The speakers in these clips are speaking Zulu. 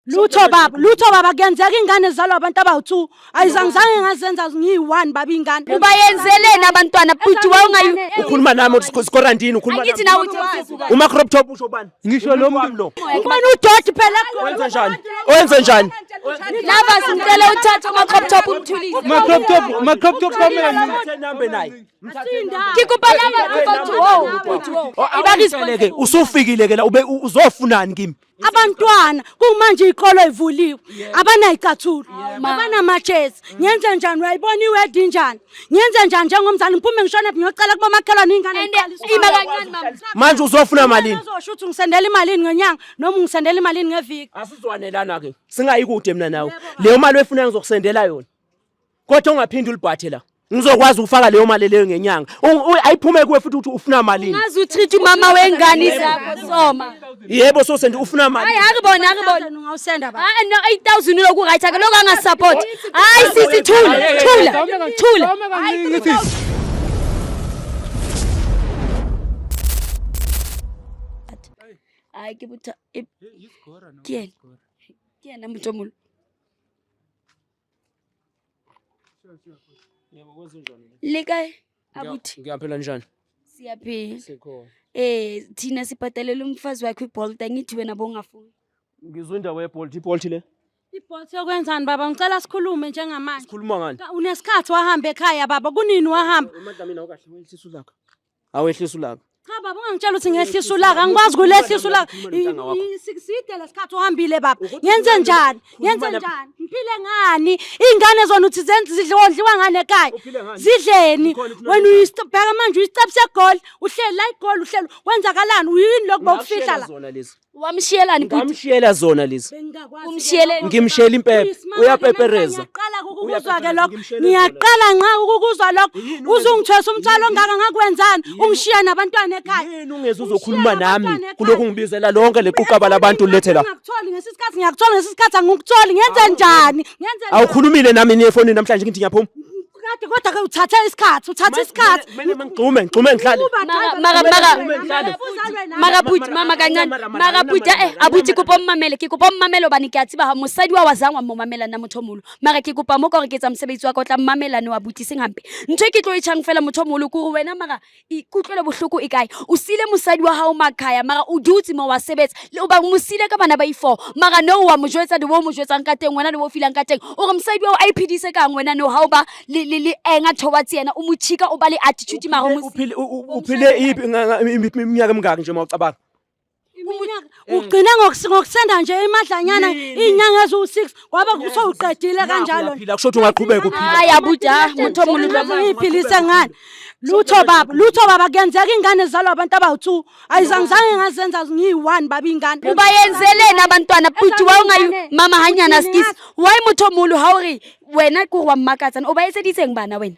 Lutho baba kuyenzeka ingane zalwa abantu abawu2 ayizangizange ngazenza ngiyi1 baba ingane Ubayenzeleni abantwana futhi wawungayi Ukhuluma nami usikorantini ukhuluma Angithi nawe uthi uma crop top usho bani Ngisho lo muntu Kubona udoti phela Wenze njani lava simcela uthathe crop top umthulise ma crop top kamela nambe naye Kikubhalala futhi Ibakisele usufikile ke la ube uzofunani kimi abantwana kumanje ikolo ivuliwe abanayicathulo abanamajezi ngenze njani uyayibona iwedi njani ngenze njani njengomzali ngiphume ngishone ngiyocela kuba makhelwane ingane ima kancane mama manje uzofuna malini uzosho ukuthi ngisendela imalini ngenyanga noma ngisendela imalini ngeviki asizwanelana ke singayikude mina nawe leyo mali wefuna ngizokusendela yona kodwa ungaphindi ulibhathe la ngizokwazi ukufaka leyo mali leyo ngenyanga ayiphume kuwe futhi uthi ufuna malini ngazi utreat umama wengane zakho soma yebo so sendi ufuna mali hayi akubona ungawusenda baba no 8000 lokhu right ake lokho anga support hayi sisi thula hayi kibutha kiyena mntomulo yebo kwenzenjani lika abuthi ngiyaphela njani siyaphila sikho thina sibhadalela umfazi wakhe iBolt angithi wena bongafuni ngizwe indawo yeBolt iBolt le iBolt yokwenzani baba ngicela sikhulume njengamanje sikhuluma ngani unesikhathi wahamba ekhaya baba kunini wahamba emadlamini awukahle wehlisa ulaka awehlisa ulaka cha baba ungangitshela ukuthi ngehlisa ulaka angikwazi kulehlisa ulaka siside lesikhathi uhambile baba ngenze njani ngiphile ngani ingane zona uthi zenze zidliwa ngane ekhaya zidleni wena uyistopeka manje uyistop segol uhleli la igol uhleli wenzakalani uyini lokho bokufihla la wamshiyelani ngamshiyela zona lezi umshiyeleni ngimshiyela impepho uyapepereza ngiyaqala ukukuzwa ke lokho ngiyaqala nqa ukukuzwa lokho uzungithwesa umthwalo ongaka ngakwenzani ungishiya nabantwana ekhaya yini ungeze uzokhuluma nami kuloko ngibizela lonke lequqaba labantu lethe la ngiyakuthola ngesisikhathi ngiyakuthola angikutholi ngenze njani awukhulumile nami nefoni namhlanje ngithi ngiyaphuma kodwa ke uthathe isikhathi mina ngigcume ngihlale Magabuti mama kancane magabuti abuti kupa mmamele ke kupa mmamelo bani ke a tsiba ha mosadi wa wazangwa mmamela na mothomolo mara ke kupa mo ka re ke tsa mosebetsi wa ka tla mmamela ne wa buti seng hampe ntwe ke tlo itshang fela mothomolo ku wena mara ikutlole bohloko e kae o sile mosadi wa hao makhaya mara o dutse mo wa sebetsa le o ba mosile ka bana ba i4 mara no wa mojwetsa de bo mojwetsang ka teng wena de bo filang ka teng o re mosadi wa o iphidise ka wena no ha o ba le enga thobatsi yena o mochika o ba le attitude mara uphile iminyaka emingaki nje mawucabanga ugcina ngokusenda nje imadlanyana inyanga ezu6 ngoba kusowuqedile kanjalo phila kusho ungaqhubeka uphila hayi abuja mothomolo ngiphilise ngani lutho baba kuyenzeka ingane zalwa abantu abawu2 ayizangizange ngazenza ngiyi1 baba ingane ubayenzeleni abantwana futhi wawungayi mama hanyana skisi why mothomolo ha ore wena ku wa mmakatsa o ba etseditse ngibana wena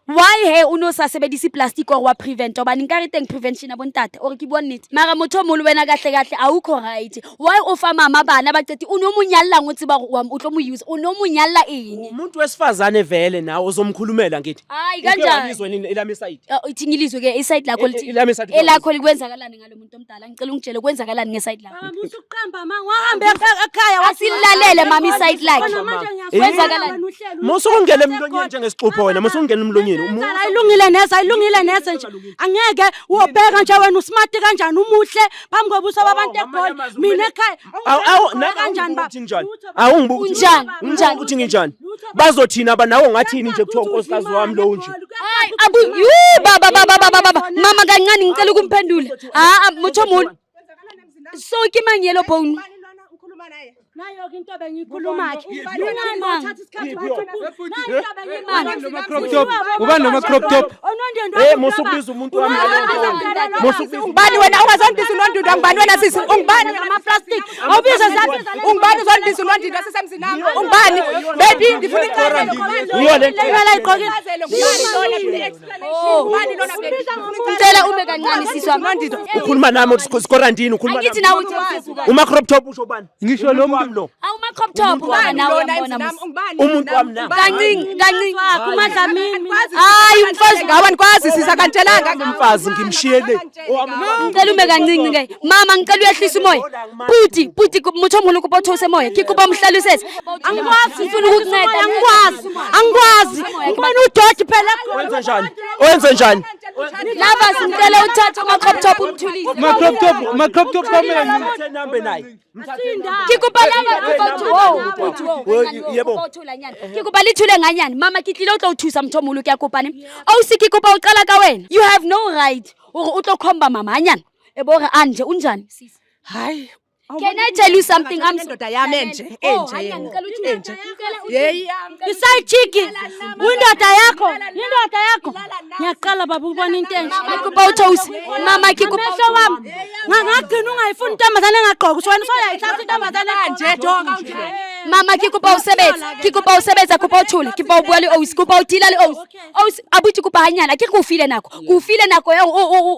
why he uno sa sebedisa plastic or wa prevent oba ninkare teng prevention abontate or ke bua nnete mara mothomolo wena kahle awukho right why ofa mama bana baqethi unomunyalla ngotsi ba o tlo mo use unomunyalla eng umuntu wesifazane vele nawe uzomkhulumela ngithi hayi kanjani izwe nini elami side ithingilizwe ke iside lakho lithi elakho likwenzakalani ngalo muntu omdala ngicela ungitshele kwenzakalani ngeside lakho baba usuqamba ma wahamba ekhaya wasilalele mama iside lakhe kwenzakalani mosongena emlonyeni njengesixupho wena mosongena emlonyeni ayilungile neze nje angeke ubheka nje wena usmart kanjani umuhle phambi kobuso babantu egol mina ekhaya kanjani baba awungibuka njani uthi nginjani bazothina abanawo ngathini nje kuthiwa unkosikazi wami lo nje hayi abu baba mama kancane ngicela ukumphendula mothomolo so ke mangelo phone ukhuluma naye nayo ke into bengikhuluma ke mina ngithatha isikhathi uba noma crop top mosukubiza umuntu wami ungibani wena ungazondisa unondindo ngibani wena sisi ungibani ngama plastic awubiza zathi ungibani uzondisa unondindo sisemzini nami ungibani baby ngifuna iqhaza iyo le lemela iqhokile ungibani lona baby ngicela ube kancane siswa unondindo ukhuluma nami usikorantini ukhuluma ngithi nawe uthi uma crop top usho bani ngisho lo muntu awuma crop top nawe uyambona umuntu wami nanga kancinci kumadlamini hayi umfazi ngawa nikwazi sisakantshelanga umfazi ngimshiyele ngicela ume kancinci ke mama ngicela uyahlisa umoya puti muthi omkhulu kuba uthose moya kikuba umhlalusese angikwazi ngifuna ukukunceda angikwazi ngibona udodi phela wenze njani lava singicela uthathe ama-crop top umthulise Ma crop top kwamele nini? nambe naye kikuba yebo kikuba lithule nganyani mama kitlile o tlo o thusa motho omolo ke ya kopane ausi ke kopa o qala ka wena you have no right gore o tlo khomba mama hanyana e bo re anje unjani sis hayi can I tell you something indoda yami enje yeyi isayijiki indoda yakho ngiyaqala baba ubona into enje kikuba uthose mama kikuba umehlo wami ngagcina ungayifuni intombazane engagqoka wena soyayithatha intombazane nje jonga nje mama kikuba usebenza kuba uthule kiba ubua le ausi kuba uthila le ausi abuthi kuba hanyana ke kufile nako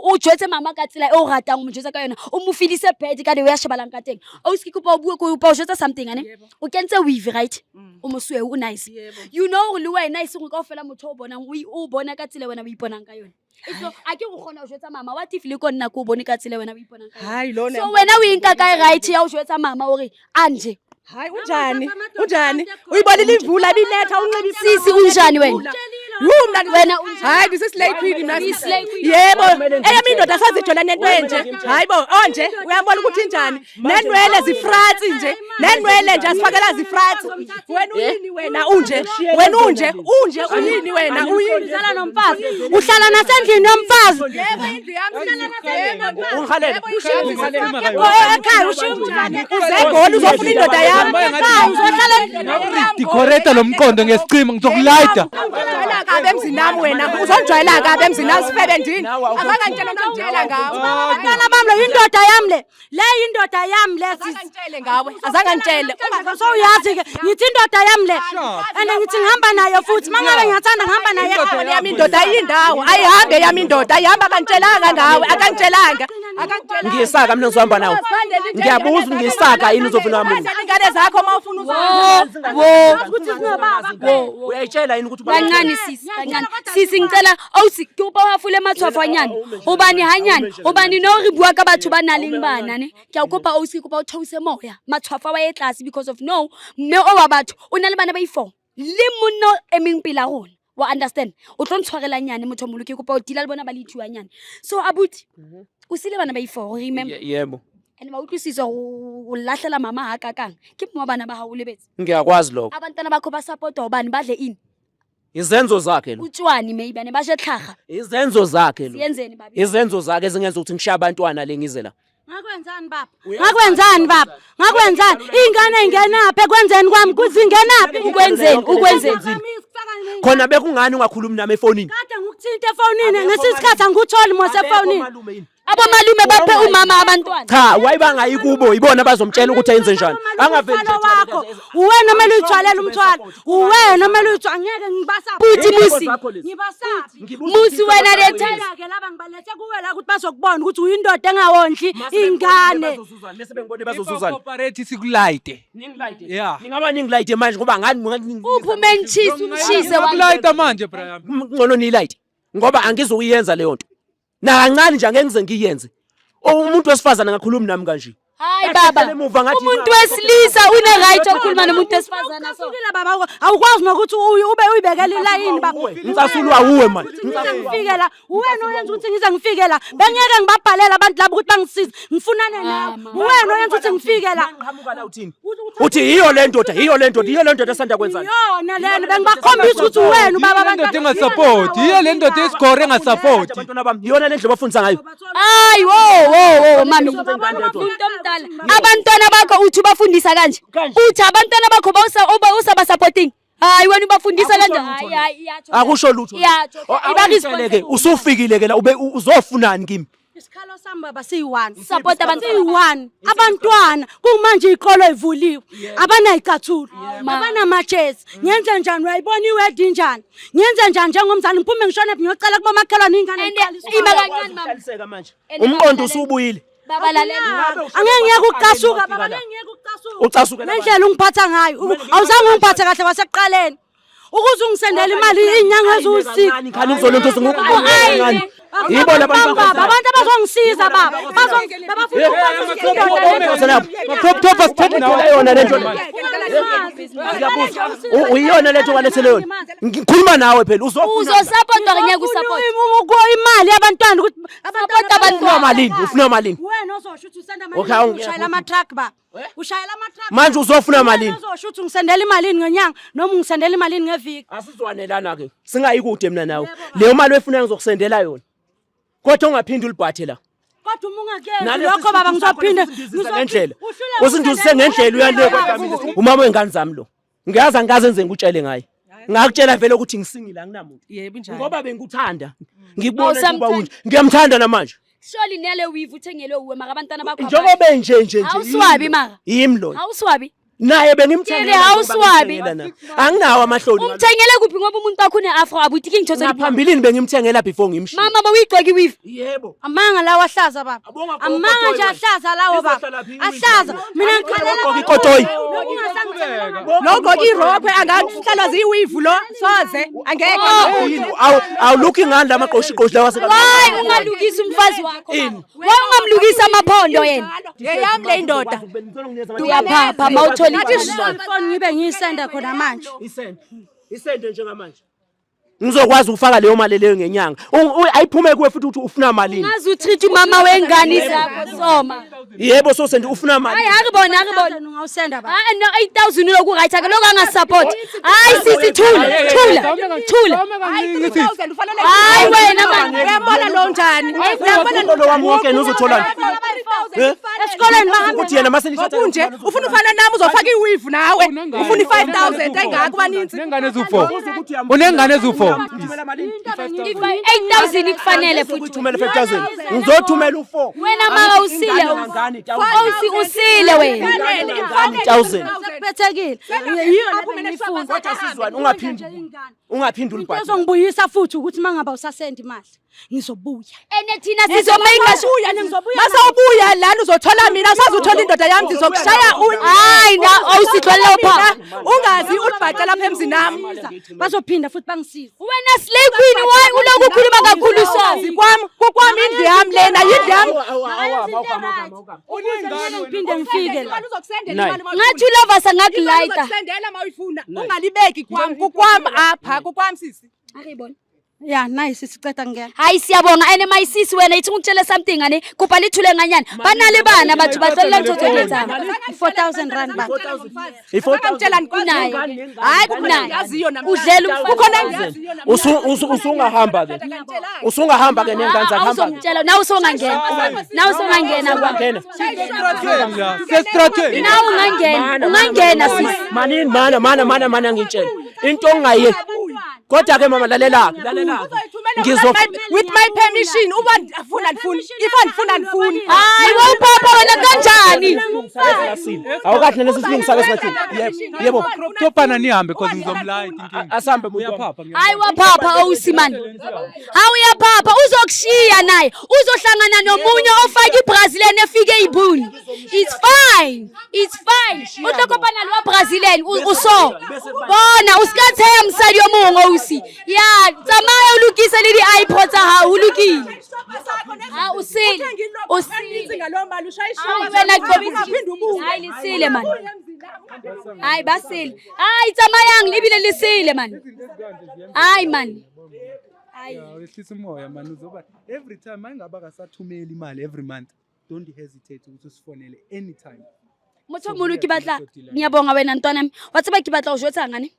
o jwetse mama ka tsela o ratang mo jwetsa ka yona o mo filise bed ka de o ya shebalang ka teng ausi kuba o bua ko o jwetsa something ane o kentse weave right o mo swe o nice you know le wena nice go ka ofela motho o bonang o bona ka tsela wena o iponang ka yona so a ke go gona o jwetsa mama what if le ko nna ko bone ka tsela wena o iponang ka hayi lona so wena o inka ka right ya o jwetsa mama ore anje hayi unjani uyibonile imvula biletha sisi unjani wena wena hayi this is late queen yebo eyami indoda sazijola nento enje hayibo onje uyabona ukuthi injani nenwele zifratsi nje asifakela zifratsi wena uyini wena unje uyini wena uyini uhlala nomfazi uhlala nasendlini yomfazi ungihalela ekhaya ushiyumjani uzegoli uzofuna indoda yami ekhaya uzohlala Decorate lo mqondo ngesicima ngizokulayita. kabe emzini nami wena uzonjwayela kabe emzini nami sifebendini akangantshela nokujela ngawe abantwana bami le indoda yami le indoda yami le azangantshele ngawe azangantshele so uyazi ke ngithi indoda yami le and ngithi ngihamba nayo futhi mangabe ngiyathanda ngihamba nayo yami indoda ayindawo ayihambe yami indoda ayihamba akantshelanga ngawe akantshelanga ngiyisaka mina ngizohamba nawe ngiyabuza ngiyisaka yini uzofuna wami ingane zakho mawufuna ukuthi singababa uyayitshela yini ukuthi kancane sisi ngicela ausi ke upa hafule matshwafo anyane ubani hanyane ubani no re bua ka batho ba naleng bana ne ke a kopa ausi kopa o thause moya matshwafo wa etlase because of no mme o wa batho o na le bana ba i4 le monno emeng pila rona wa understand o tlo ntshwarela nyane motho molo ke kopa o tila le bona ba le ithuwa nyane so abuti o sile bana ba i4 remember yebo and ba utlwisisa o lahlela mama ha kakang ke mo bana ba ha o lebetse ngiyakwazi lokho abantwana bakho ba support ubani badle ini izenzo zakhe lo utshwani maybe ane bashe tlhaga izenzo zakhe lo siyenzeni babi izenzo zakhe ezingenza ukuthi ngishiya abantwana le ngizela ngakwenzani baba ngakwenzani ingane ingenaphi kwenzeni kwami kuzingenaphi ukwenzeni khona bekungani ungakhulumi nami efonini kade ngikuthinta efonini ngesisikhathi angikutholi mose efonini abomalume baphe umama abantwana cha wayibangayi kubo ibona bazomtshela ukuthi ayenze njani angaveli wakho uwena omele uyithwalela umthwalo uwena omele uyithwa ngeke ngibasa Puthi musi ngibasapi musi wena lethela ke laba ngibalethe kuwe la ukuthi bazokubona ukuthi uyindoda engawondli ingane bese bengibone bazozuzana Cooperate sikulayite. ningilayite Yeah. ningaba ningilayite manje ngoba ngani uphume ntshisi umshise Ukulayita manje Brian. ngcono niyilayite ngoba angizokuyenza leyo nto na kancane nje angeke ngize ngiyenze umuntu wesifazana ngakhulumi nami kanje hayi baba umuntu wesilisa une right okukhuluma nomuntu wesifazana so Fikela baba awukwazi nokuthi ube uyibekela ilayini baba ngisasulwa uwe manje ngifike la uwena oyenza ukuthi ngize ngifike la bengeke ngibabhalela abantu labo ukuthi bangisize ngifunane nawe uwena oyenza ukuthi ngifike la uthi yiyo le ndoda esanda kwenza yona lena bengibakhombisa ukuthi uwena ubaba Indoda engasupport. Yiyo le ndoda escore engasupport. abantwana bami yona le ndlela bafundisa ngayo hayi wo mami umuntu omdala abantwana bakho uthi bafundisa kanje uthi abantwana bakho bawusa supporting hayi wena ubafundisa kanjani hayi akusho lutho ibakisele usufikile ke la uzofunani kimi isikhalo sami baba siyi1 support siyi1 abantwana kumanje ikolo ivuliwe abanayicathulo abanamajezi ngenze njani uyayibona iwedi njani ngenze njani njengomzali ngiphume ngishone ngiyocela kuba makhelwane ingane ima kancane mama manje umqondo usubuyile baba lalela angeke ngiyeke ukuqashuka baba ngeke ngiyeke ucasuke nendlela ungiphatha ngayo awuzange ungiphathe kahle wasekuqaleni ukuze ungisendele imali inyanga eziwu6 khani ngizolonto ngani yibo labantu abantu abazongisiza baba Top sithethe nawe yona lento uyiyona lento walethele yona ngikhuluma nawe phela uzosapota ngeke usupport imali yabantwana ukuthi support abantwana ufuna malini wena uzosho ukuthi usenda Okay, imali ushayela ama-truck ba ushayela ama-truck manje uzofuna malini uzosho ukuthi ungisendela imalini ngenyanga noma ungisendela imalini ngeviki asizwanelana ke singayikude mina nawe leyo mali wefuna ngizokusendela yona kodwa ungaphindi ulibhathe la kodwa uma ungakezi lokho baba ngizophinde ngendlela usinduzise ngendlela uyale kodwa mina umama wengane zami lo ngiyazi angikaze enze ngikutshele ngaye ngakutshela vele ukuthi ngisingile anginamuntu Yebo njalo. ngoba bengikuthanda ngibona kuba unje ngiyamthanda namanje surely nele weave uthengele uwe maka abantwana bakho njengoba nje awuswabi maka yimi lo awuswabi naye bengimthengela awuswabi anginawo amahloni umthengele kuphi ngoba umuntu wakho une-afro abutiki ngithothela ngaphambilini bengimthengela before ngimshiya mama bawuyigcoki weave yebo amanga lawo ahlaza baba amanga nje ahlaza lawo baba ahlaza mina ngikhalela ikotoyi Lokho irobhe angahlala ziyiwivu lo soze angeke. awulukhi ngani la maqoshi lawa hayi ungalukisa umfazi wakho why ungamlukisa amaphondo yena Yeyami le indoda. uyaphapha mawuthola ifoni ngibe ngiyisenda khona manje isende njengamanje ngizokwazi ukufaka leyo mali leyo ngenyanga ayiphume kuwe futhi ukuthi ufuna malini ngazi utreat umama wengane zakho soma yebo so sendi ufuna mali hayi akubona ungawusenda baba hayi no 8000 lokhu right ake lokho angasupport hayi sisi thula hayi wena manje Uyambona lo njani? uyabona lo wami wonke uzothola esikoleni bahambe ukuthi yena masenithatha Kunje ufuna ufana nami uzofaka iwivu nawe. Ufuna i5000 engaka baninzi. unengane eziwu4 unengane eziwu4 8000 ikufanele futhi uthumele 5000 ngizothumela u4 wena maka usile usile wena 1000 sekuphethekile yiyo lapho ngifunda kodwa sizwane ungaphindi ulibhathe uzongibuyisa futhi ukuthi mangaba usasendi imali ngizobuya ene thina sizomake Mase ubuya lana uzothola mina usazuthola indoda yami ngizokushaya hayi na awusitholela pha ungazi ulibhaca lapha emzini nami. bazophinda futhi bangisize wena slay queen why uloku ukhuluma kakhulu Sazi kwami indlu yami lena yindlu yami. ngiphinde ngifike la ngathi ulovasa ngakulayita Uzokusendela mawuyifuna. Ungalibeki kwami kukwami apha kukwami sisi. akuyibona ya nice siceda ngena hayi siyabonga ene mayisisi wena ithi ngitshele something ane kuphala ithule nganyana banale bana bathu bahlolela ngithotheketha 4000 rand ba Ngitshela kunaye hayi kunaye yaziyo nami. udlela Kukhona usungahamba ke usungahamba ke nengane zakho hamba awuzomtshela nawe usongangena kwa strategy nawe ungangena sisi manini mana ngitshela into ongayenzi kodwa ke mama lalela With my permission afuna ndifuni if andifuna ndifuni. hayi wawupapa wena kanjani awukathi nesi silungisaka esingathi yebo topana nihambe because ngizomlayita inkinga asambe uyaphapha hayi waphapha awusimani hayi uyaphapha uzokushiya naye uzohlangana nomunye ofaka iBrazilian efike eyibhuni it's fine uhlokopana lo Brazilian uso bona usikatheya msali yomungo usi ya tsamaya ulukise leli iPod ha ulukile ha usile Ngalomba ushayisha. hayi lisile man hayi basile hayi tsamayang libile lisile man hayi man wehlisa umoya man uzoba every time mangaba kasathumela imali every month don't hesitate ukuthi usifonele anytime motho molo ke batla ngiyabonga wena ntwana mi wa tseba ke batla go jwetsa ngane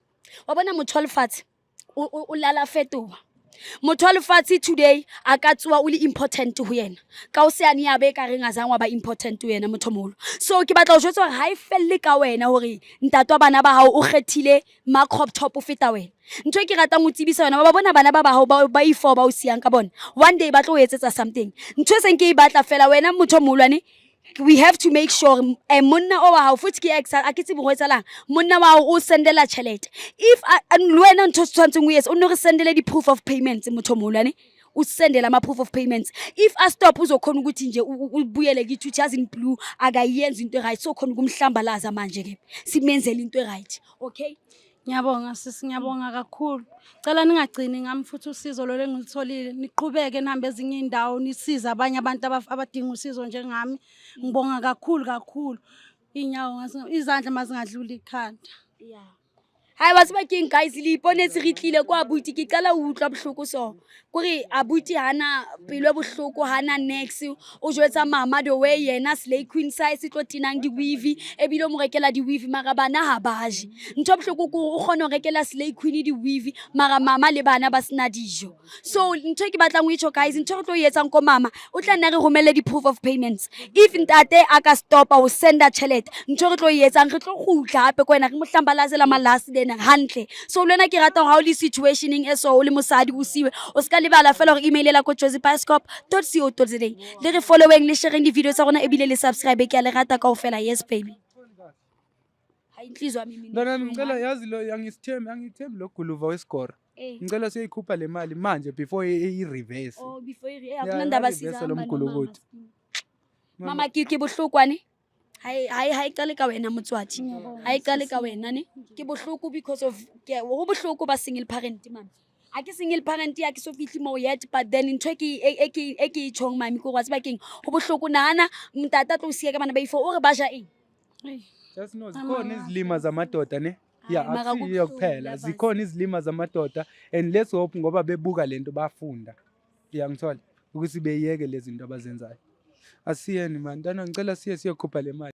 wa bona motho lefatse o lala fetoha motho lefatse today a ka tswa o le important ho yena ka o se ani ya be ka re ngazangwa ba important ho yena motho molo so ke batla go jwetsa gore ha e felle ka wena hore ntatwa bana ba hao o kgethile ma crop top o feta wena ntwe ke rata mo tsibisa wena ba bona bana ba hao ba ifo ba o siang ka bona one day ba tlo etsetsa something ntwe seng ke e batla fela wena motho molwane we have to make sure monna o wa hao futhi ke exa akitse bo etsalang monna wa o sendela chelete if wena ntho tshwantseng o yes o no re sendele di proof of payments motho molwane usendele ama-proof of payments. If astop uzokhona ukuthi nje ubuyele kithi uthi yazi Blue akayenzi into right, so khona ukumhlambalaza manje-ke simenzele into right. Okay, Ngiyabonga sisi, ngiyabonga kakhulu. Cela ningagcini ngami futhi usizo lo engilitholile. Niqhubeke nihambe ezinye indawo nisiza abanye abantu abadinga usizo njengami. Ngibonga kakhulu. Inyawo izandla mazingadluli ikhanda. yeah. Hayi wasibakeng guys, le iponetse re tlile kwa abuti ke qala o utlwa bohloko so. Kore abuti hana pelo bohloko hana next o jwetsa mama the way yena slay queen size tlo tinang di weave e bile mo rekela di weave mara bana ha baje. Ntho bohloko ko o kgona ho rekela slay queen di weave mara mama le bana ba sina dijo. So ntho ke batlang o itho guys, ntho re tlo yetsang ko mama o tla nna re romelle di proof of payments. If ntate aka stop o senda chelete ntho re tlo yetsang re tlo khutla hape ko wena re mo hlambalazela malasi hantle. So lena ke rata ha o le situationing eso o le mosadi o siwe o ska lebala fela hore email la ko josepascop.co.za le re following le sharing di video tsa rona e bile le subscribe ke a le rata kaofela. Yes baby, hayi inhlizwa mimi Ndana ngicela yazi lo angithembi lo guluva wesikora. Ngicela siyikhupha le mali manje before i-reverse. oh before akunandaba siza lo mgulukudu. mama ke bohlokwane. Hai qale ka wena motswadi, hai qale ka wena ne ke bohloko because of ho bohloko ba single parent mama. A ke single parent ya ke so fitli mo yet, but then ntho ke chong mami ko watse bakeng ho bohloko nana mtata tlo siya ka bana ba ifo o re ba ja eng. Just know zikhona izilima zamadoda ne. Yeah, akusiyo kuphela. Zikhona izilima zamadoda and let's hope ngoba bebuka lento bafunda. Ngithola ukuthi beyeke lezi zinto abazenzayo. Asiyeni man, ngicela siye siyokhupha le mali.